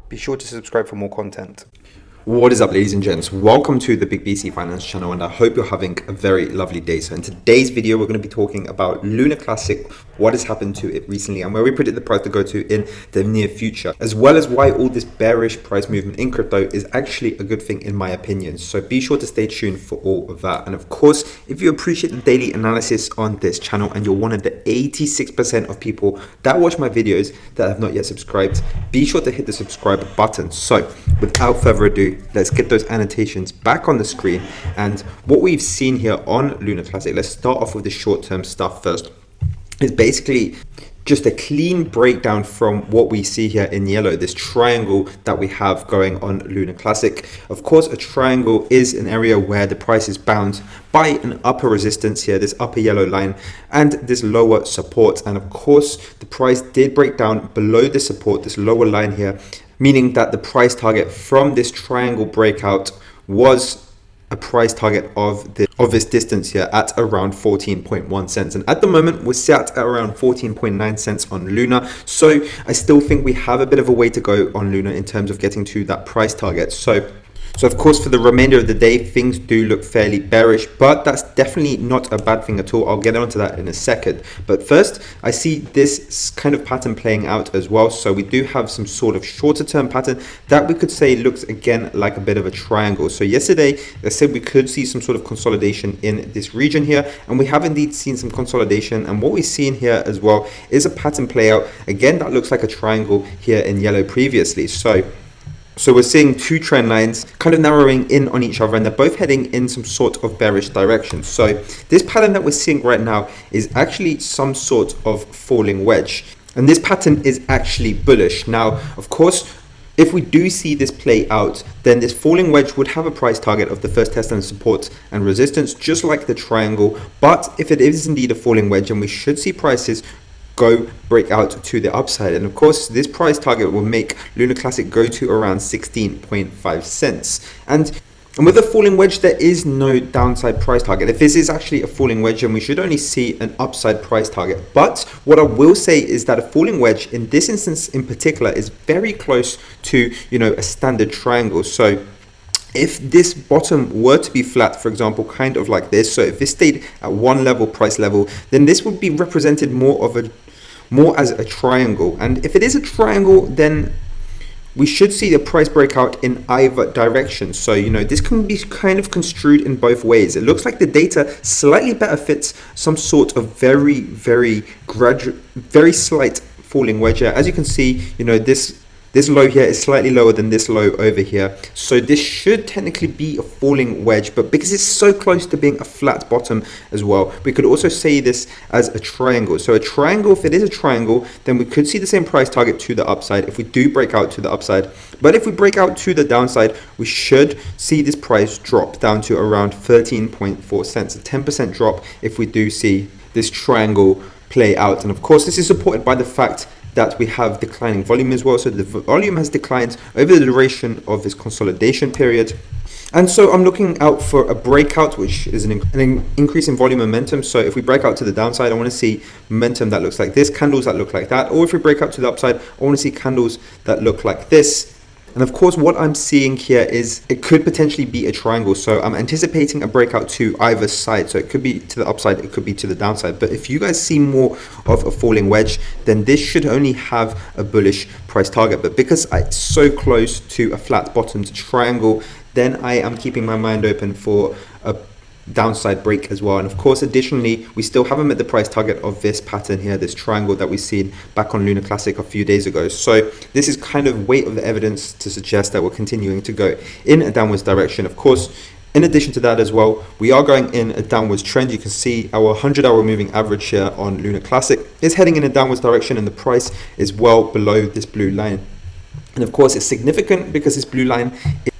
Be sure to subscribe for more content. What is up, ladies and gents? Welcome to the BigBC Finance Channel, and I hope you're having a very lovely day. So in today's video, we're going to be talking about Luna Classic, what has happened to it recently, and where we predict the price to go to in the near future, as well as why all this bearish price movement in crypto is actually a good thing in my opinion. So be sure to stay tuned for all of that. And of course, if you appreciate the daily analysis on this channel and you're one of the 86% of people that watch my videos that have not yet subscribed, be sure to hit the subscribe button. So without further ado, let's get those annotations back on the screen. And what we've seen here on Luna Classic, let's start off with the short-term stuff first. It's basically just a clean breakdown from what we see here in yellow, this triangle that we have going on Luna Classic. Of course, a triangle is an area where the price is bound by an upper resistance here, this upper yellow line, and this lower support. And of course, the price did break down below the support, this lower line here, meaning that the price target from this triangle breakout was a price target of this distance here at around 14.1 cents. And at the moment, we're sat at around 14.9 cents on Luna. So I still think we have a bit of a way to go on Luna in terms of getting to that price target. So of course, for the remainder of the day, things do look fairly bearish, but that's definitely not a bad thing at all. I'll get onto that in a second. But first, I see this kind of pattern playing out as well. So we do have some sort of shorter term pattern that we could say looks again like a bit of a triangle. So yesterday, I said we could see some sort of consolidation in this region here, and we have indeed seen some consolidation. And what we've seen here as well is a pattern play out. Again, that looks like a triangle here in yellow previously. So we're seeing two trend lines kind of narrowing in on each other, and they're both heading in some sort of bearish direction. So this pattern that we're seeing right now is actually some sort of falling wedge. And this pattern is actually bullish. Now, of course, if we do see this play out, then this falling wedge would have a price target of the first test and support and resistance, just like the triangle. But if it is indeed a falling wedge, and we should see prices break out to the upside, and of course this price target will make Luna Classic go to around 16.5 cents. And with a falling wedge, there is no downside price target. If this is actually a falling wedge, then we should only see an upside price target. But what I will say is that a falling wedge in this instance in particular is very close to, a standard triangle. So if this bottom were to be flat, for example, kind of like this, so if this stayed at one level, price level, then this would be represented more as a triangle. And if it is a triangle, then we should see the price breakout in either direction. So, this can be kind of construed in both ways. It looks like the data slightly better fits some sort of very, very gradual, very slight falling wedge here. As you can see, this low here is slightly lower than this low over here. So this should technically be a falling wedge, but because it's so close to being a flat bottom as well, we could also say this as a triangle. So a triangle, if it is a triangle, then we could see the same price target to the upside if we do break out to the upside. But if we break out to the downside, we should see this price drop down to around 13.4 cents, a 10% drop if we do see this triangle play out. And of course, this is supported by the fact that we have declining volume as well. So the volume has declined over the duration of this consolidation period. And so I'm looking out for a breakout, which is an increase in volume momentum. So if we break out to the downside, I want to see momentum that looks like this, candles that look like that. Or if we break out to the upside, I want to see candles that look like this. And of course, what I'm seeing here is it could potentially be a triangle. So I'm anticipating a breakout to either side. So it could be to the upside, it could be to the downside. But if you guys see more of a falling wedge, then this should only have a bullish price target. But because it's so close to a flat bottomed triangle, then I am keeping my mind open for a downside break as well. And of course, additionally, we still haven't met the price target of this pattern here, this triangle that we've seen back on Luna Classic a few days ago. So this is kind of weight of the evidence to suggest that we're continuing to go in a downwards direction. Of course, in addition to that as well, we are going in a downwards trend. You can see our 100-hour moving average here on Luna Classic is heading in a downwards direction, and the price is well below this blue line. And of course, it's significant because this blue line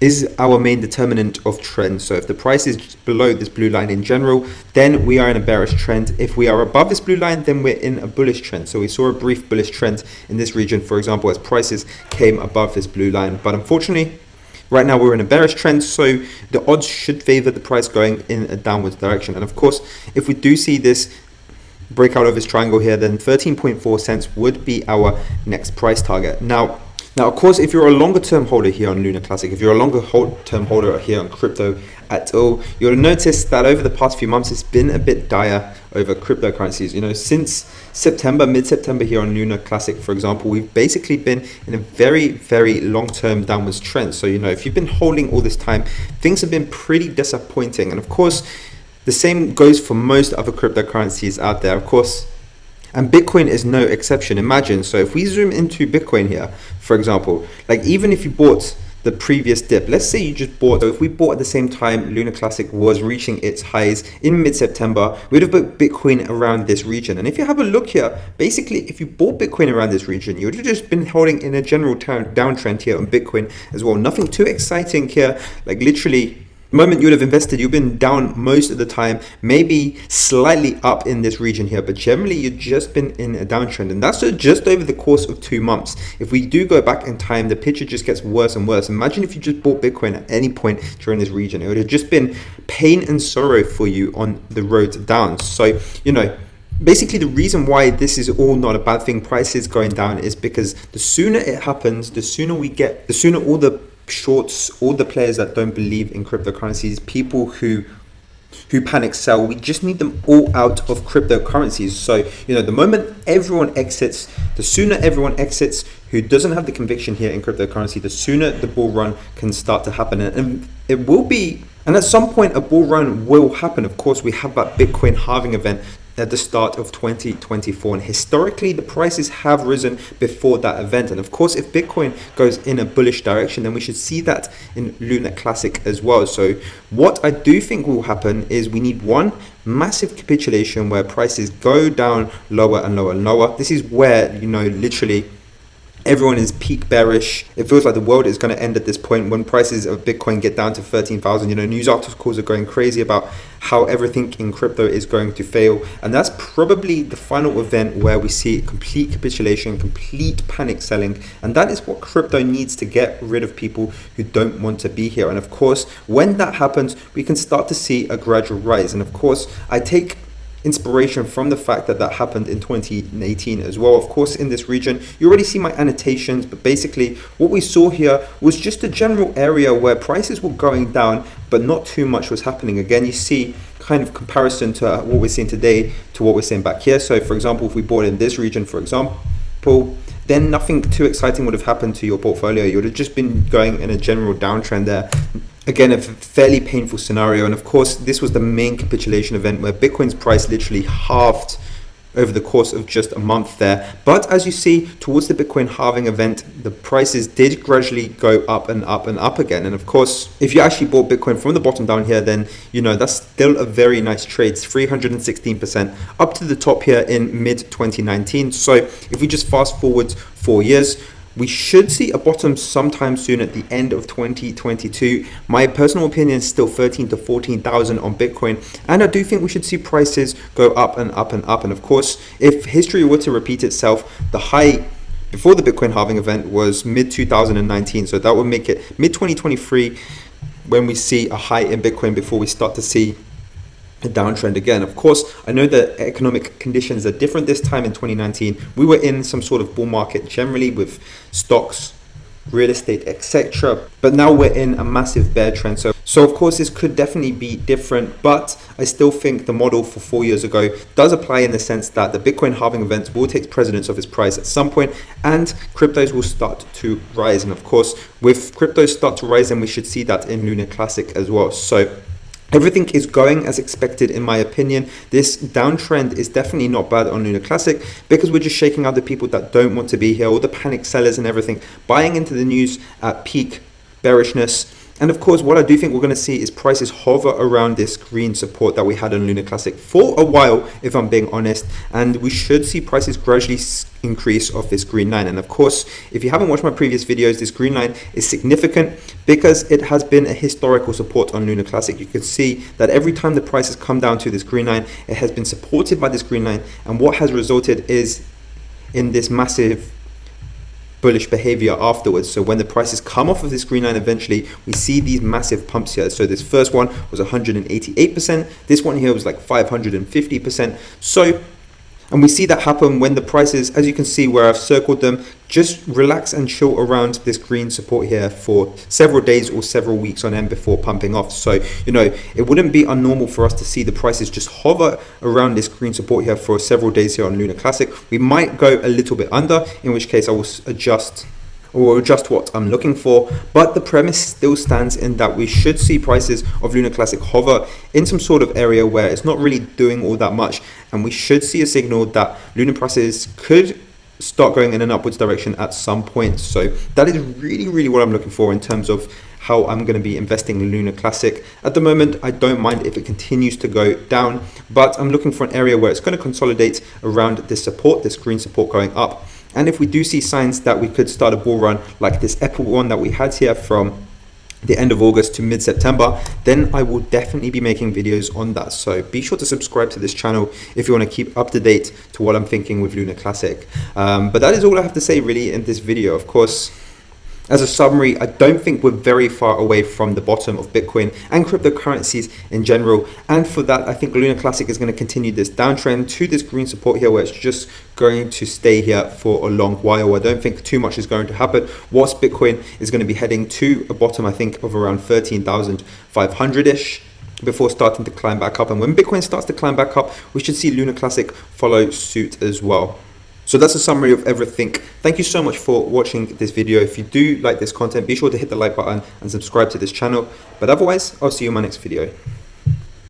is our main determinant of trend. So if the price is below this blue line in general, then we are in a bearish trend. If we are above this blue line, then we're in a bullish trend. So we saw a brief bullish trend in this region, for example, as prices came above this blue line. But unfortunately, right now we're in a bearish trend, so the odds should favor the price going in a downwards direction. And of course, if we do see this breakout of this triangle here, then 13.4 cents would be our next price target. Now, Now, of course, if you're a longer term holder here on Luna Classic, if you're a longer term holder here on crypto at all, you'll notice that over the past few months, it's been a bit dire over cryptocurrencies. You know, since September, mid-September here on Luna Classic, for example, we've basically been in a very, very long-term downwards trend. So, you know, if you've been holding all this time, things have been pretty disappointing. And of course, the same goes for most other cryptocurrencies out there, of course. And Bitcoin is no exception. Imagine, so if we zoom into Bitcoin here, for example, like even if you bought the previous dip, let's say you just bought, so if we bought at the same time Luna Classic was reaching its highs in mid-September, we'd have bought Bitcoin around this region. And if you have a look here, basically if you bought Bitcoin around this region, you would have just been holding in a general downtrend here on Bitcoin as well. Nothing too exciting here, like literally the moment you would have invested, you've been down most of the time, maybe slightly up in this region here, but generally you've just been in a downtrend, and that's just over the course of 2 months. If we do go back in time, the picture just gets worse and worse. Imagine if you just bought Bitcoin at any point during this region, it would have just been pain and sorrow for you on the road down. So, you know, basically the reason why this is all not a bad thing, prices going down, is because the sooner it happens, the sooner all the shorts, all the players that don't believe in cryptocurrencies, people who panic sell, we just need them all out of cryptocurrencies. So, you know, the moment everyone exits, the sooner everyone exits who doesn't have the conviction here in cryptocurrency, the sooner the bull run can start to happen. And it will be, and at some point a bull run will happen. Of course, we have that Bitcoin halving event at the start of 2024, and historically the prices have risen before that event. And of course, if Bitcoin goes in a bullish direction, then we should see that in Luna Classic as well. So what I do think will happen is we need one massive capitulation where prices go down lower and lower and lower. This is where, you know, literally everyone is peak bearish. It feels like the world is going to end at this point when prices of Bitcoin get down to 13,000. You know, news articles are going crazy about how everything in crypto is going to fail. And that's probably the final event where we see complete capitulation, complete panic selling. And that is what crypto needs to get rid of people who don't want to be here. And of course, when that happens, we can start to see a gradual rise. And of course, I take inspiration from the fact that that happened in 2018 as well. Of course, in this region, you already see my annotations, but basically what we saw here was just a general area where prices were going down, but not too much was happening. Again, you see kind of comparison to what we're seeing today to what we're seeing back here. So for example, if we bought in this region, for example, then nothing too exciting would have happened to your portfolio. You would have just been going in a general downtrend there. Again, a fairly painful scenario. And of course, this was the main capitulation event where Bitcoin's price literally halved over the course of just a month there. But as you see, towards the Bitcoin halving event, the prices did gradually go up and up and up again. And of course, if you actually bought Bitcoin from the bottom down here, then, you know, that's still a very nice trade. It's 316% up to the top here in mid 2019. So if we just fast forward 4 years, we should see a bottom sometime soon at the end of 2022. My personal opinion is still 13 to 14,000 on Bitcoin. And I do think we should see prices go up and up and up. And of course, if history were to repeat itself, the high before the Bitcoin halving event was mid 2019. So that would make it mid 2023 when we see a high in Bitcoin before we start to see a downtrend again. Of course, I know that economic conditions are different this time in 2019. We were in some sort of bull market generally with stocks, real estate, etc. But now we're in a massive bear trend. So of course, this could definitely be different, but I still think the model for 4 years ago does apply in the sense that the Bitcoin halving events will take precedence of its price at some point, and cryptos will start to rise. And of course, with cryptos start to rise, then we should see that in Luna Classic as well. So everything is going as expected, in my opinion. This downtrend is definitely not bad on Luna Classic because we're just shaking out the people that don't want to be here, all the panic sellers and everything, buying into the news at peak bearishness. And of course, what I do think we're going to see is prices hover around this green support that we had on Luna Classic for a while, if I'm being honest. And we should see prices gradually increase off this green line. And of course, if you haven't watched my previous videos, this green line is significant because it has been a historical support on Luna Classic. You can see that every time the prices come down to this green line, it has been supported by this green line. And what has resulted is in this massive bullish behavior afterwards. So when the prices come off of this green line, eventually we see these massive pumps here. So this first one was 188%. This one here was like 550%. So And we see that happen when the prices, as you can see where I've circled them, just relax and chill around this green support here for several days or several weeks on end before pumping off. So, it wouldn't be unnormal for us to see the prices just hover around this green support here for several days here on Luna Classic. We might go a little bit under, in which case I will adjust what I'm looking for, but the premise still stands in that we should see prices of Luna Classic hover in some sort of area where it's not really doing all that much, and we should see a signal that Luna prices could start going in an upwards direction at some point. So that is really what I'm looking for in terms of how I'm going to be investing in Luna Classic. At the moment, I don't mind if it continues to go down, but I'm looking for an area where it's going to consolidate around this support, this green support going up. And if we do see signs that we could start a bull run like this epic one that we had here from the end of August to mid-September, then I will definitely be making videos on that. So be sure to subscribe to this channel if you want to keep up to date to what I'm thinking with Luna Classic. But that is all I have to say really in this video. Of course, as a summary, I don't think we're very far away from the bottom of Bitcoin and cryptocurrencies in general. And for that, I think Luna Classic is going to continue this downtrend to this green support here, where it's just going to stay here for a long while. I don't think too much is going to happen. Whilst Bitcoin is going to be heading to a bottom, I think, of around 13,500-ish before starting to climb back up. And when Bitcoin starts to climb back up, we should see Luna Classic follow suit as well. So that's a summary of everything. Thank you so much for watching this video. If you do like this content, be sure to hit the like button and subscribe to this channel. But otherwise, I'll see you in my next video.